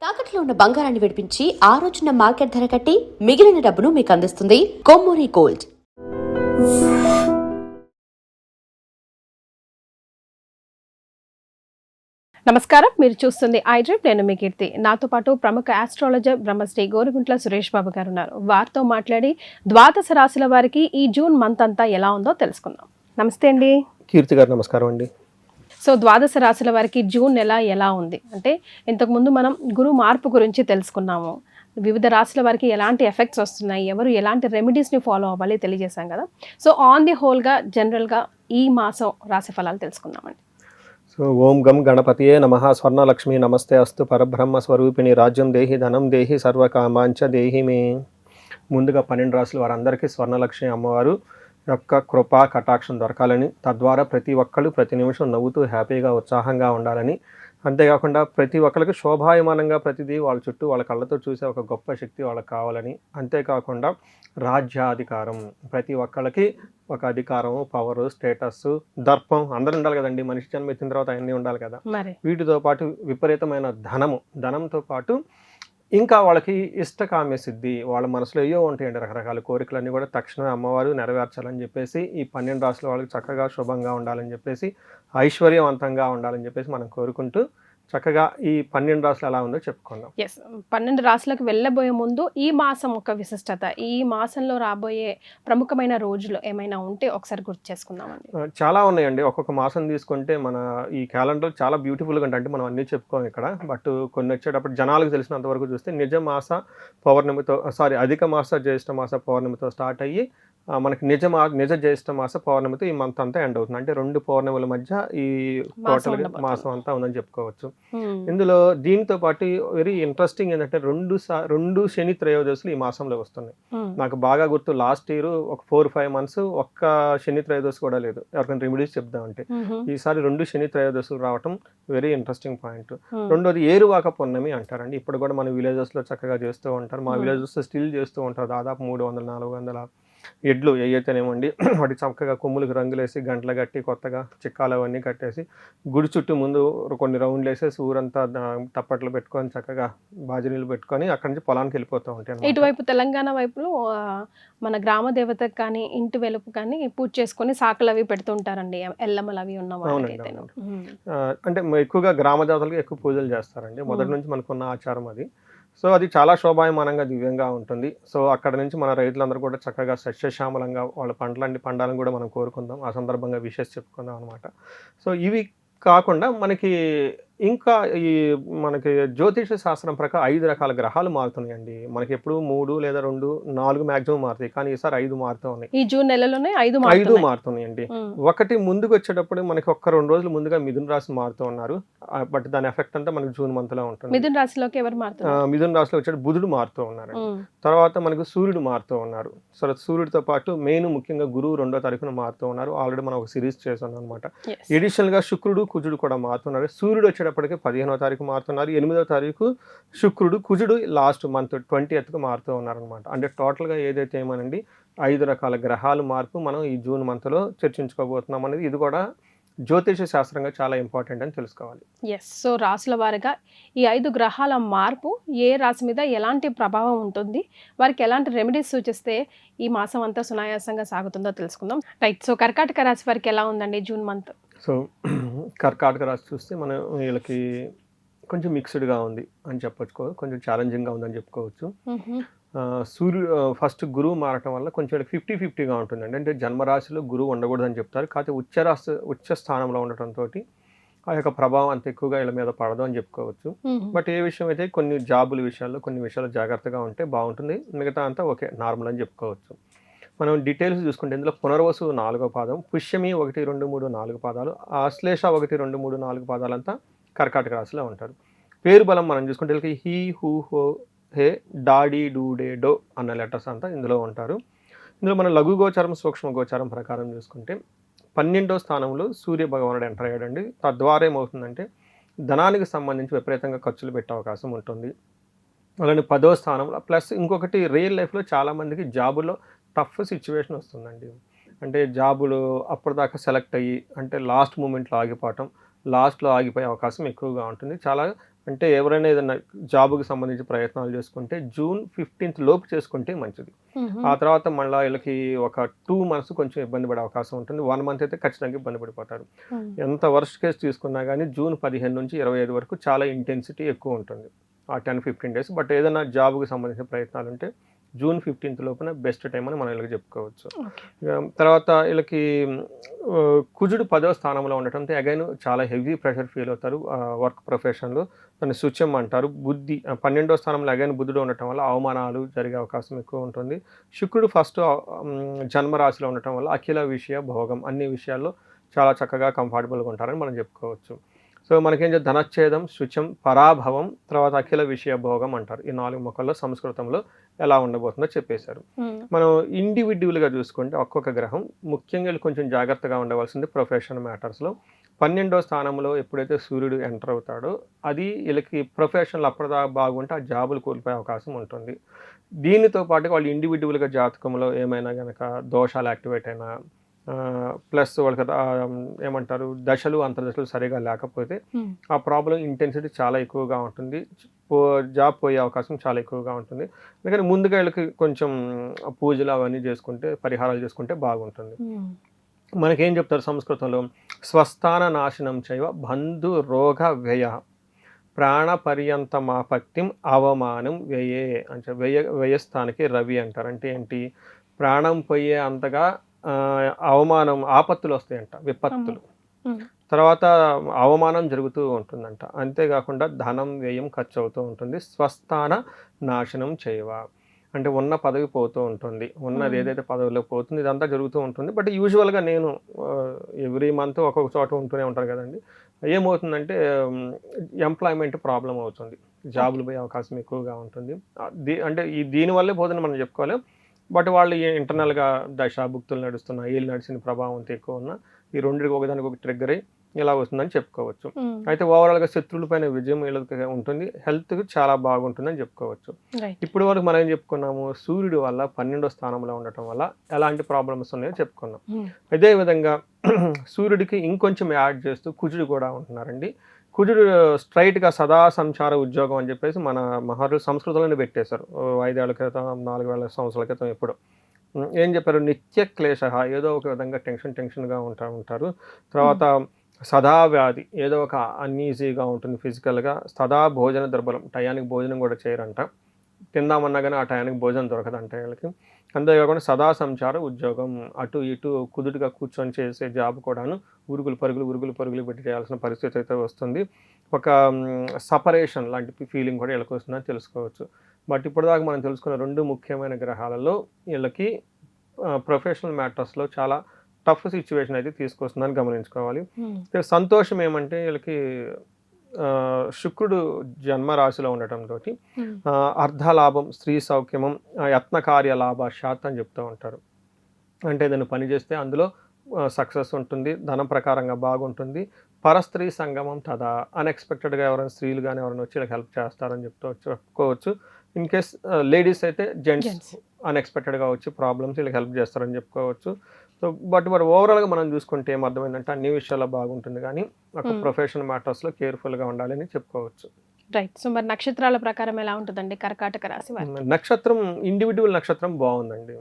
తాకట్లో ఉన్న బంగారాన్ని విడిపించి ఆ రోజున మార్కెట్ ధర కట్టి మిగిలిన డబ్బును మీకు అందిస్తుంది కొమ్మూరి గోల్డ్. నమస్కారం, మీరు చూస్తుంది ఐడ్రిప్. నేను మీ కీర్తి. నాతో పాటు ప్రముఖ ఆస్ట్రాలజర్ బ్రహ్మశ్రీ గోరుగుంట్ల సురేష్ బాబు గారు ఉన్నారు. వారితో మాట్లాడి ద్వాదశ రాశుల వారికి ఈ జూన్ మంత్ అంతా ఎలా ఉందో తెలుసుకుందాం. నమస్తే అండి. కీర్తి గారు నమస్కారం అండి. సో ద్వాదశ రాశుల వారికి జూన్ నెల ఎలా ఉంది అంటే, ఇంతకుముందు మనం గురు మార్పు గురించి తెలుసుకున్నాము. వివిధ రాశుల వారికి ఎలాంటి ఎఫెక్ట్స్ వస్తున్నాయి, ఎవరు ఎలాంటి రెమెడీస్ని ఫాలో అవ్వాలి తెలియజేశాం కదా. సో ఆన్ ది హోల్గా జనరల్గా ఈ మాసం రాశి ఫలాలు తెలుసుకుందామండి. సో ఓం గం గణపతియే నమః. స్వర్ణలక్ష్మి నమస్తే అస్తు. పరబ్రహ్మ స్వరూపిణి రాజ్యం దేహి ధనం దేహి సర్వకామాంచ దేహి మే. ముందుగా 12 రాశుల వారందరికీ స్వర్ణలక్ష్మి అమ్మవారు యొక్క కృపా కటాక్షం దొరకాలని, తద్వారా ప్రతి ఒక్కళ్ళు ప్రతి నిమిషం నవ్వుతూ హ్యాపీగా ఉత్సాహంగా ఉండాలని, అంతేకాకుండా ప్రతి ఒక్కరికి శోభాయమానంగా ప్రతిదీ వాళ్ళ చుట్టూ వాళ్ళ కళ్ళతో చూసే ఒక గొప్ప శక్తి వాళ్ళకి కావాలని, అంతేకాకుండా రాజ్యాధికారం, ప్రతి ఒక్కళ్ళకి ఒక అధికారం, పవరు, స్టేటస్, దర్పం అందరూ ఉండాలి కదండి. మనిషి జన్మ ఎత్తిన తర్వాత అన్నీ ఉండాలి కదా. వీటితో పాటు విపరీతమైన ధనంతో పాటు ఇంకా వాళ్ళకి ఇష్టకామ్య సిద్ధి, వాళ్ళ మనసులో ఏవో ఉంటాయండి రకరకాల కోరికలన్నీ కూడా తక్షణమే అమ్మవారు నెరవేర్చాలని చెప్పేసి, ఈ 12 రాశుల వాళ్ళకి చక్కగా శుభంగా ఉండాలని చెప్పేసి, ఐశ్వర్యవంతంగా ఉండాలని చెప్పేసి మనం కోరుకుంటూ చక్కగా ఈ 12 రాశులు ఎలా ఉందో చెప్పుకుందాం. 12 రాశులకు వెళ్ళబోయే ముందు ఈ మాసం ఒక విశిష్టత, ఈ మాసంలో రాబోయే ప్రముఖమైన రోజులు ఏమైనా ఉంటే ఒకసారి గుర్తు చేసుకుందామండి. చాలా ఉన్నాయండి. ఒక్కొక్క మాసం తీసుకుంటే మన ఈ క్యాలెండర్ చాలా బ్యూటిఫుల్గా అంటే మనం అన్నీ చెప్పుకోం ఇక్కడ. బట్ కొన్ని వచ్చేటప్పుడు జనాలకు తెలిసినంత వరకు చూస్తే అధిక మాస జ్యేష్ఠ మాస పౌర్ణమితో స్టార్ట్ అయ్యి మనకి నిజ జ్యేష్ఠ మాస పౌర్ణమితో ఈ మంత్ అంతా ఎండ్ అవుతుంది. అంటే 2 పౌర్ణముల మధ్య ఈ టోటల్ మాసం అంతా ఉందని చెప్పుకోవచ్చు. ఇందులో దీనితో పాటు వెరీ ఇంట్రెస్టింగ్ ఏంటంటే రెండు శని త్రయోదశులు ఈ మాసంలో వస్తున్నాయి. నాకు బాగా గుర్తు, లాస్ట్ ఇయర్ ఒక 4-5 months ఒక్క శని త్రయోదశి కూడా లేదు. ఎవరికైనా రెమెడీస్ చెప్దామంటే ఈసారి 2 శని త్రయోదశులు రావటం వెరీ ఇంట్రెస్టింగ్ పాయింట్. రెండోది ఏరువాక పౌర్ణమి అంటారండి. ఇప్పుడు కూడా మన విలేజెస్ లో చక్కగా చేస్తూ ఉంటారు. మా విలేజెస్ స్టిల్ చేస్తూ ఉంటారు. దాదాపు 300-400 ఎడ్లు ఏవైతేనేమండి వాటి చక్కగా కొమ్ములకు రంగులేసి గంటలు కట్టి కొత్తగా చిక్కాలు అవన్నీ కట్టేసి గుడి చుట్టూ ముందు కొన్ని రౌండ్లు వేసేసి ఊరంతా తప్పట్లు పెట్టుకొని చక్కగా బాజనీలు పెట్టుకొని అక్కడి నుంచి పొలానికి వెళ్ళిపోతూ ఉంటాయి. ఇటువైపు తెలంగాణ వైపులో మన గ్రామ దేవతకు కానీ ఇంటి వెలుపు కానీ పూజ చేసుకొని సాకులు అవి పెడుతుంటారండి, ఎల్లమ్మలు అవి ఉన్న వాళ్ళకైతే. అంటే ఎక్కువగా గ్రామ దేవతలకు ఎక్కువ పూజలు చేస్తారండి. మొదటి నుంచి మనకున్న ఆచారం అది. సో అది చాలా శోభాయమానంగా దివ్యంగా ఉంటుంది. సో అక్కడ నుంచి మన రైతులందరూ కూడా చక్కగా సస్యశ్యామలంగా వాళ్ళ పండాలని కూడా మనం కోరుకుందాం. ఆ సందర్భంగా విషెస్ చెప్పుకుందాం అనమాట. సో ఇవి కాకుండా ఇంకా మనకి జ్యోతిష శాస్త్రం ప్రకారం 5 రకాల గ్రహాలు మారుతున్నాయండి. మనకి ఎప్పుడు 3 లేదా 2, 4 మాక్సిమం మారుతాయి. కానీ ఈసారి 5 మారుతూ ఉన్నాయి. ఈ జూన్ నెలలోనే 5 మారుతున్నాయండి. ఒకటి ముందుకు వచ్చేటప్పుడు మనకి 1-2 రోజులు ముందుగా మిథున రాశి మారుతూ ఉన్నారు. బట్ దాని ఎఫెక్ట్ అంతా మనకి జూన్ మంత్ లో ఉంటుంది. మిథున రాశిలోకి ఎవరు మారుతున్నారు? మిథున రాశిలో వచ్చే బుధుడు మారుతూ ఉన్నారు. తర్వాత మనకు సూర్యుడు మారుతూ ఉన్నారు. సో సూర్యుడితో పాటు ముఖ్యంగా గురువు 2వ తారీఖున మారుతూ ఉన్నారు. ఆల్రెడీ మనం ఒక సిరీస్ చేసాం అనమాట. ఎడిషనల్ గా శుక్రుడు, కుజుడు కూడా మారుతున్నారు. సూర్యుడు వచ్చేటప్పటికి 15వ తారీఖు మారుతున్నారు. 8వ తారీఖు శుక్రుడు, కుజుడు లాస్ట్ మంత్ 20th మారుతూ ఉన్నారనమాట. అంటే టోటల్గా ఏదైతే ఏమనండి 5 రకాల గ్రహాలు మార్పు మనం ఈ జూన్ మంత్లో చర్చించుకోబోతున్నాం అనేది, ఇది కూడా జ్యోతిష శాస్త్రంగా చాలా ఇంపార్టెంట్ అని తెలుసుకోవాలి. సో రాశుల వారిగా ఈ 5 గ్రహాల మార్పు ఏ రాశి మీద ఎలాంటి ప్రభావం ఉంటుంది, వారికి ఎలాంటి రెమెడీస్ సూచిస్తే ఈ మాసం అంతా సునాయాసంగా సాగుతుందో తెలుసుకుందాం. రైట్. సో కర్కాటక రాశి వారికి ఎలా ఉందండి జూన్ మంత్? సో కర్కాటక రాశి చూస్తే మనం వీళ్ళకి కొంచెం మిక్స్డ్గా ఉంది అని చెప్పొచ్చు, కొంచెం ఛాలెంజింగ్గా ఉందని చెప్పుకోవచ్చు. ఫస్ట్ గురువు మారటం వల్ల కొంచెం 50-50గా ఉంటుందండి. అంటే జన్మరాశిలో గురువు ఉండకూడదని చెప్తారు. కాకపోతే ఉచ్చ స్థానంలో ఉండటంతో ఆ యొక్క ప్రభావం అంత ఎక్కువగా వీళ్ళ మీద పడదు అని చెప్పుకోవచ్చు. బట్ ఏ విషయం అయితే కొన్ని జాబుల విషయాల్లో కొన్ని విషయాలు జాగ్రత్తగా ఉంటే బాగుంటుంది. మిగతా అంతా ఓకే, నార్మల్ అని చెప్పుకోవచ్చు. మనం డీటెయిల్స్ చూసుకుంటే ఇందులో పునర్వసు 4వ పాదం, పుష్యమి 1, 2, 3, 4 పాదాలు, ఆశ్లేష 1, 2, 3, 4 పాదాలంతా కర్కాటక రాశిలో ఉంటారు. పేరు బలం మనం చూసుకుంటే వీళ్ళకి హీ, హూ, హో, హే, డాడీ, డూ, డే, డో అన్న లెటర్స్ అంతా ఇందులో ఉంటారు. ఇందులో మనం లఘు గోచారం, సూక్ష్మ గోచారం ప్రకారం చూసుకుంటే 12వ స్థానంలో సూర్య భగవానుడు ఎంటర్ అయ్యాడండి. తద్వారా ఏమవుతుందంటే ధనానికి సంబంధించి విపరీతంగా ఖర్చులు పెట్టే అవకాశం ఉంటుంది. అలానే 10వ స్థానంలో ప్లస్ ఇంకొకటి రియల్ లైఫ్లో చాలామందికి జాబులో టఫ్ సిచ్యువేషన్ వస్తుందండి. అంటే జాబులు అప్పటిదాకా సెలెక్ట్ అయ్యి అంటే లాస్ట్ మూమెంట్లో ఆగిపోవటం, లాస్ట్లో ఆగిపోయే అవకాశం ఎక్కువగా ఉంటుంది. చాలా అంటే ఎవరైనా ఏదైనా జాబ్కి సంబంధించి ప్రయత్నాలు చేసుకుంటే జూన్ 15th లోపు చేసుకుంటే మంచిది. ఆ తర్వాత మళ్ళీ వీళ్ళకి ఒక 2 months కొంచెం ఇబ్బంది పడే అవకాశం ఉంటుంది. 1 month అయితే ఖచ్చితంగా ఇబ్బంది పడిపోతారు. ఎంత వర్స్ట్ కేసు తీసుకున్నా కానీ జూన్ 15 నుంచి 25 వరకు చాలా ఇంటెన్సిటీ ఎక్కువ ఉంటుంది ఆ 10-15 days. బట్ ఏదైనా జాబ్కి సంబంధించిన ప్రయత్నాలు ఉంటే జూన్ 15th లోపున బెస్ట్ టైం అని మనం వీళ్ళకి చెప్పుకోవచ్చు. తర్వాత వీళ్ళకి కుజుడు 10వ స్థానంలో ఉండటంతో అగైన్ చాలా హెవీ ప్రెషర్ ఫీల్ అవుతారు వర్క్ ప్రొఫెషన్లో. దాన్ని శుచ్యం అంటారు. బుద్ధి 12వ స్థానంలో అగైన్ బుధుడు ఉండటం వల్ల అవమానాలు జరిగే అవకాశం ఎక్కువ ఉంటుంది. శుక్రుడు ఫస్ట్ జన్మరాశిలో ఉండటం వల్ల అఖిల విషయ భోగం, అన్ని విషయాల్లో చాలా చక్కగా కంఫర్టబుల్గా ఉంటారని మనం చెప్పుకోవచ్చు. సో మనకేం చేయాలి, ధనచ్ఛేదం, శుచం, పరాభవం, తర్వాత అఖిల విషయ భోగం అంటారు. ఈ 4 మొక్కల్లో సంస్కృతంలో ఎలా ఉండబోతుందో చెప్పేశారు. మనం ఇండివిడ్యువల్గా చూసుకుంటే ఒక్కొక్క గ్రహం ముఖ్యంగా కొంచెం జాగ్రత్తగా ఉండవలసింది ప్రొఫెషన్ మ్యాటర్స్లో. 12వ స్థానంలో ఎప్పుడైతే సూర్యుడు ఎంటర్ అవుతాడో అది వీళ్ళకి ప్రొఫెషన్లు అప్పటిదాకా బాగుంటే ఆ జాబులు కోల్పోయే అవకాశం ఉంటుంది. దీనితో పాటు వాళ్ళు ఇండివిడ్యువల్గా జాతకంలో ఏమైనా కనుక దోషాలు యాక్టివేట్ అయినా ప్లస్ వాళ్ళకి ఏమంటారు దశలు అంతర్దశలు సరిగా లేకపోతే ఆ ప్రాబ్లం ఇంటెన్సిటీ చాలా ఎక్కువగా ఉంటుంది. జాబ్ పోయే అవకాశం చాలా ఎక్కువగా ఉంటుంది. అందుకని ముందుగా వీళ్ళకి కొంచెం పూజలు అవన్నీ చేసుకుంటే, పరిహారాలు చేసుకుంటే బాగుంటుంది. మనకేం చెప్తారు సంస్కృతంలో, స్వస్థాన నాశనం చైవ బంధు రోగ వ్యయ ప్రాణపర్యంతమాపత్తిం అవమానం వ్యయే అంటే వ్యయస్థానికి రవి అంటారు. అంటే ఏంటి, ప్రాణం పోయే అంతగా అవమానం, ఆపత్తులు వస్తాయంట, విపత్తులు, తర్వాత అవమానం జరుగుతూ ఉంటుందంట. అంతేకాకుండా ధనం వ్యయం ఖర్చు అవుతూ ఉంటుంది. స్వస్థాన నాశనం చేయవ అంటే ఉన్న పదవి పోతూ ఉంటుంది, ఉన్నది ఏదైతే పదవిలో పోతుంది ఇదంతా జరుగుతూ ఉంటుంది. బట్ యూజువల్గా నేను ఎవ్రీ మంత్ ఒక్కొక్క చోట ఉంటూనే ఉంటాను కదండి. ఏమవుతుందంటే ఎంప్లాయ్మెంట్ ప్రాబ్లం అవుతుంది, జాబులు పోయే అవకాశం ఎక్కువగా ఉంటుంది. అంటే దీనివల్లే పోతుందని మనం చెప్పుకోవాలి. బట్ వాళ్ళు ఇంటర్నల్గా దశాభుక్తులు నడుస్తున్నా, వీళ్ళు నడిచిన ప్రభావం అంత ఎక్కువ ఉన్నా ఈ రెండింటికి ఒకదానికి ఒక ట్రిగ్గర్ అయ్యి ఇలా వస్తుందని చెప్పుకోవచ్చు. అయితే ఓవరాల్గా శత్రువుల పైన విజయం వీళ్ళకి ఉంటుంది, హెల్త్ చాలా బాగుంటుందని చెప్పుకోవచ్చు. ఇప్పుడు వరకు మనం ఏం చెప్పుకున్నాము, సూర్యుడు వల్ల 12వ స్థానంలో ఉండటం వల్ల ఎలాంటి ప్రాబ్లమ్స్ ఉన్నాయో చెప్పుకున్నాం. అదేవిధంగా సూర్యుడికి ఇంకొంచెం యాడ్ చేస్తూ కుజుడు కూడా ఉంటున్నారండి. కుజుడు స్ట్రైట్గా సదా సంచార ఉద్యోగం అని చెప్పేసి మన మహర్షులు సంస్కృతంలోనే పెట్టేశారు 5 ఏళ్ల క్రితం, 4,000 సంవత్సరాల క్రితం. ఎప్పుడు ఏం చెప్పారు, నిత్య క్లేశ, ఏదో ఒక విధంగా టెన్షన్గా ఉంటారు. తర్వాత సదా వ్యాధి, ఏదో ఒక అన్ఈజీగా ఉంటుంది ఫిజికల్గా. సదా భోజన దుర్బలం, టయానికి భోజనం కూడా చేయరంట, తిందామన్నా కానీ ఆ టయానికి భోజనం దొరకదంట వీళ్ళకి. అంతేకాకుండా సదా సంచార ఉద్యోగం, అటు ఇటు కుదుటిగా కూర్చొని చేసే జాబ్ కూడాను ఉరుగులు పరుగులు పెట్టి చేయాల్సిన పరిస్థితి అయితే వస్తుంది. ఒక సపరేషన్ లాంటి ఫీలింగ్ కూడా వీళ్ళకి వస్తుందని తెలుసుకోవచ్చు. బట్ ఇప్పటిదాకా మనం తెలుసుకున్న 2 ముఖ్యమైన గ్రహాలలో వీళ్ళకి ప్రొఫెషనల్ మ్యాటర్స్లో చాలా టఫ్ సిచ్యువేషన్ అయితే తీసుకొస్తుందని గమనించుకోవాలి. సంతోషం ఏమంటే వీళ్ళకి శుక్రుడు జన్మరాశిలో ఉండటంతో అర్ధలాభం, స్త్రీ సౌఖ్యమం, యత్నకార్య లాభాశాత్ అని చెప్తూ ఉంటారు. అంటే ఏదైనా పని చేస్తే అందులో సక్సెస్ ఉంటుంది, ధనం ప్రకారంగా బాగుంటుంది. పరస్త్రీ సంగమం తదా, అన్ఎక్స్పెక్టెడ్గా ఎవరైనా స్త్రీలు కానీ ఎవరైనా వచ్చి వీళ్ళకి హెల్ప్ చేస్తారని చెప్పుకోవచ్చు. ఇన్ కేస్ లేడీస్ అయితే జెంట్స్ అన్ఎక్స్పెక్టెడ్గా వచ్చి ప్రాబ్లమ్స్ వీళ్ళకి హెల్ప్ చేస్తారని చెప్పుకోవచ్చు. సో బట్ ఓవరాల్గా మనం చూసుకుంటే ఏమర్థమైందంటే అన్ని విషయాల్లో బాగుంటుంది, కానీ ఒక ప్రొఫెషనల్ మ్యాటర్స్లో కేర్ఫుల్గా ఉండాలని చెప్పుకోవచ్చు. రైట్. సో మరి నక్షత్రాల ప్రకారం ఎలా ఉంటుందండి కర్కాటక రాశి వారికి? నక్షత్రం, ఇండివిజువల్ నక్షత్రం బాగుందండి.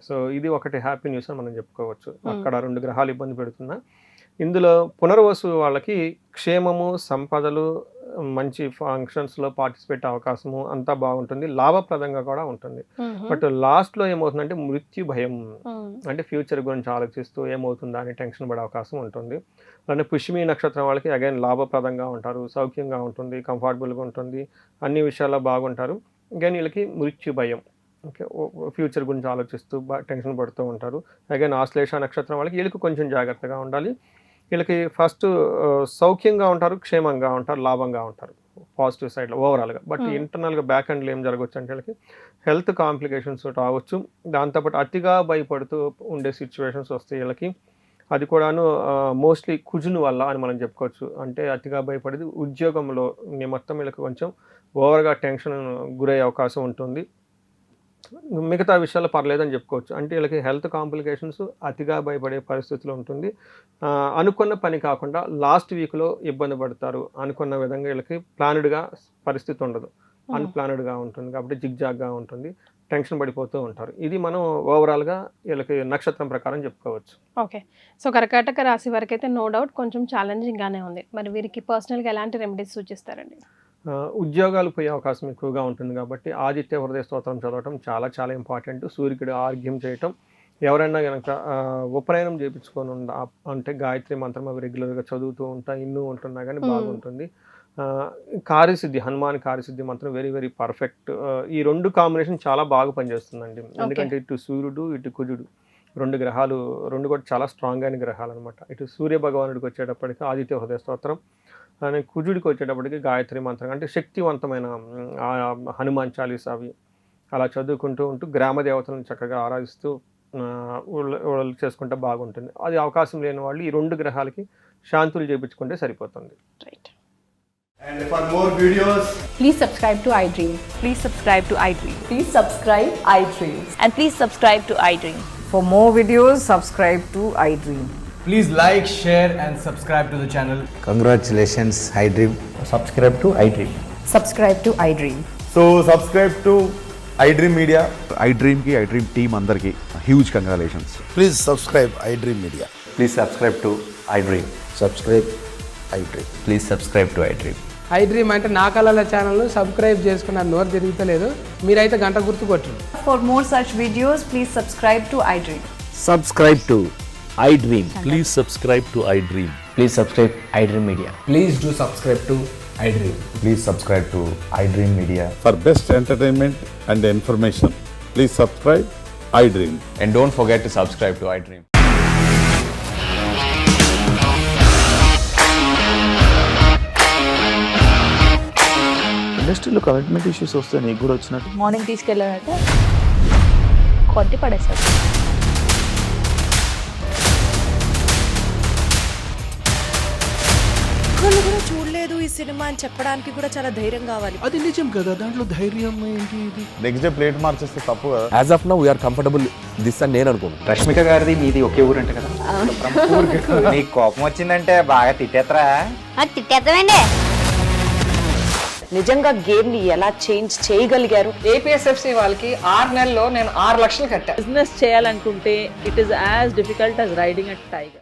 సో ఇది ఒకటి హ్యాపీ న్యూస్ అని మనం చెప్పుకోవచ్చు. అక్కడ 2 గ్రహాలు ఇబ్బంది పెడుతున్నా ఇందులో పునర్వసు వాళ్ళకి క్షేమము, సంపదలు, మంచి ఫంక్షన్స్లో పార్టిసిపేట్ అవకాశము అంతా బాగుంటుంది, లాభప్రదంగా కూడా ఉంటుంది. బట్ లాస్ట్లో ఏమవుతుందంటే మృత్యు భయం, అంటే ఫ్యూచర్ గురించి ఆలోచిస్తూ ఏమవుతుందా అని టెన్షన్ పడే అవకాశం ఉంటుంది. అలానే పుష్యమి నక్షత్రం వాళ్ళకి అగైన్ లాభప్రదంగా ఉంటారు, సౌఖ్యంగా ఉంటుంది, కంఫర్టబుల్గా ఉంటుంది, అన్ని విషయాల్లో బాగుంటారు. అగైన్ వీళ్ళకి మృత్యు భయం, ఓకే, ఫ్యూచర్ గురించి ఆలోచిస్తూ టెన్షన్ పడుతూ ఉంటారు. అగైన్ ఆశ్లేష నక్షత్రం వాళ్ళకి వీళ్ళకి కొంచెం జాగ్రత్తగా ఉండాలి. వీళ్ళకి ఫస్ట్ సౌఖ్యంగా ఉంటారు, క్షేమంగా ఉంటారు, లాభంగా ఉంటారు పాజిటివ్ సైడ్లో ఓవరాల్గా. బట్ ఇంటర్నల్గా బ్యాక్ ఎండ్లో ఏం జరగవచ్చు అంటే వీళ్ళకి హెల్త్ కాంప్లికేషన్స్ రావచ్చు. దాంతోపాటు అతిగా భయపడుతూ ఉండే సిచ్యువేషన్స్ వస్తాయి వీళ్ళకి. అది కూడాను మోస్ట్లీ కుజుని వల్ల అని మనం చెప్పుకోవచ్చు. అంటే అతిగా భయపడేది ఉద్యోగంలో నిమిత్తం వీళ్ళకి కొంచెం ఓవర్గా టెన్షన్ గురయ్యే అవకాశం ఉంటుంది. మిగతా విషయాలు పర్లేదని చెప్పుకోవచ్చు. అంటే వీళ్ళకి హెల్త్ కాంప్లికేషన్స్ అతిగా భయపడే పరిస్థితిలో ఉంటుంది. అనుకున్న పని కాకుండా లాస్ట్ వీక్లో ఇబ్బంది పడతారు. అనుకున్న విధంగా వీళ్ళకి ప్లాన్డ్గా పరిస్థితి ఉండదు, అన్ప్లాన్డ్గా ఉంటుంది. కాబట్టి జిగ్జాగ్గా ఉంటుంది, టెన్షన్ పడిపోతూ ఉంటారు. ఇది మనం ఓవరాల్గా వీళ్ళకి నక్షత్రం ప్రకారం చెప్పుకోవచ్చు. ఓకే. సో కర్కాటక రాశి వారికి అయితే నో డౌట్ కొంచెం ఛాలెంజింగ్గానే ఉంది. మరి వీరికి పర్సనల్గా ఎలాంటి రెమెడీస్ సూచిస్తారండి? ఉద్యోగాలు పోయే అవకాశం ఎక్కువగా ఉంటుంది కాబట్టి ఆదిత్య హృదయ స్తోత్రం చదవటం చాలా చాలా ఇంపార్టెంట్. సూర్యుడికి ఆర్ఘ్యం చేయటం, ఎవరైనా కనుక ఉపనయనం చేయించుకొని అంటే గాయత్రి మంత్రం అవి రెగ్యులర్గా చదువుతూ ఇన్నూ ఉంటున్నా కానీ బాగుంటుంది. కార్యసిద్ధి, హనుమాన్ కార్యసిద్ధి మంత్రం వెరీ వెరీ పర్ఫెక్ట్. ఈ రెండు కాంబినేషన్ చాలా బాగా పనిచేస్తుందండి. ఎందుకంటే ఇటు సూర్యుడు ఇటు కుజుడు రెండు గ్రహాలు, రెండు కూడా చాలా స్ట్రాంగ్ అయిన గ్రహాలు అనమాట. ఇటు సూర్య భగవానుడికి వచ్చేటప్పటికి ఆదిత్య హృదయ స్తోత్రం, కుజుడికి వచ్చేటప్పటికి గాయత్రి మంత్రం, అంటే శక్తివంతమైన హనుమాన్ చాలీసా అవి అలా చదువుకుంటూ ఉంటూ గ్రామ దేవతలను చక్కగా ఆరాధిస్తూ వాళ్ళు చేసుకుంటే బాగుంటుంది. అది అవకాశం లేని వాళ్ళు ఈ రెండు గ్రహాలకి శాంతులు చేయించుకుంటే సరిపోతుంది. Right. And for more videos, Please subscribe to iDream. Please subscribe to iDream. Please subscribe iDream. And please subscribe to iDream. For more videos, subscribe to iDream. please like, share and subscribe to the channel. Congratulations, iDream. Subscribe to iDream. Subscribe to iDream. So subscribe to iDream Media. iDream ki iDream team andarki huge congratulations. Please subscribe iDream Media. Please subscribe to iDream. Subscribe iDream. Please subscribe to iDream. iDream అంటే నా కళల ఛానల్ను subscribe చేసుకున్న నోరు తిరుగుతలేదు, మీరైతే గంట గుర్తు కొట్టండి. For more such videos, please subscribe to iDream. Subscribe to iDream. Please subscribe to iDream. Please subscribe iDream Media. Please do subscribe to iDream. Please subscribe to iDream Media. For best entertainment and information, please subscribe iDream. And don't forget to subscribe to iDream. ఇండస్ట్రీలో commitment issues వస్తే నీకు కూడా వచ్చినట్టు morning తీసుకెళ్ళారంటే కొట్టి పడేశారు. ఒక్కళ్ళు కూడా చూడలేదు ఈ సినిమా అని చెప్పడానికి కూడా చాలా ధైర్యం కావాలి. అది నిజం కదా, దాంట్లో ధైర్యం ఏంటి? ఇది నెక్స్ట్ డే ప్లేట్ మార్చేస్తే తప్పు కదా. As of now we are comfortable this అని నేను అనుకుంటున్నాను. రష్మిక గారిది మీది ఒకే ఊరు అంటే కదా. నీకు కోపం వచ్చిందంటే బాగా తిట్టేత్తరా? తిట్టేద్దామండి. నిజంగా గేమ్ ని ఎలా చేంజ్ చేయగలిగారు? ఏపీఎస్ఎఫ్సి వాళ్ళకి 6 నెలల్లో నేను 6 లక్షలు కట్టా. బిజినెస్ చేయాలనుకుంటే it is as difficult as riding a tiger.